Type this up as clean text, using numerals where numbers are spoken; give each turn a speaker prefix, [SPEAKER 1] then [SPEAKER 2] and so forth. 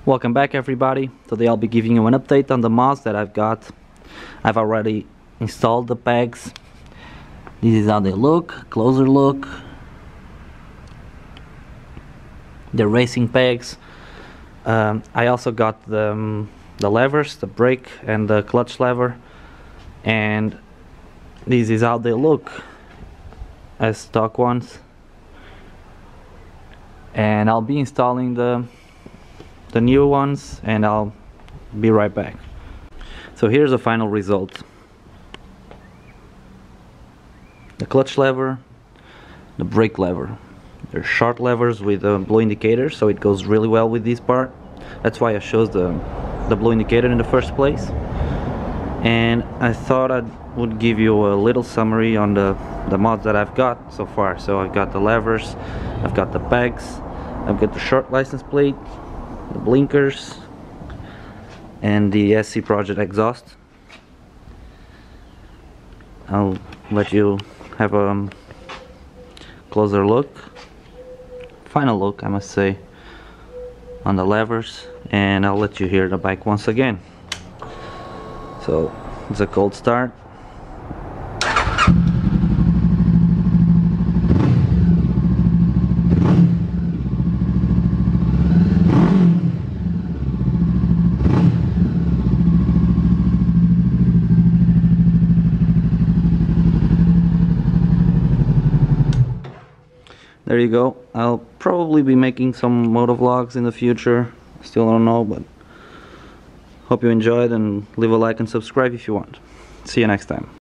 [SPEAKER 1] Welcome back, everybody. Today I'll be giving you an update on the mods that I've got. I've already installed the pegs. This is how they look, closer look. The racing pegs. I also got the levers, the brake and the clutch lever, and this is how they look as stock ones. And I'll be installing the new ones, and I'll be right back. So here's the final result. The clutch lever, the brake lever. They're short levers with a blue indicator, so it goes really well with this part. That's why I chose the blue indicator in the first place. And I thought I would give you a little summary on the mods that I've got so far. So I've got the levers, I've got the pegs, I've got the short license plate, the blinkers, and the SC Project exhaust. I'll let you have a closer look, final look I must say, on the levers, and I'll let you hear the bike once again. So it's a cold start. There you go. I'll probably be making some moto vlogs in the future. Still don't know, but hope you enjoyed, and leave a like and subscribe if you want. See you next time.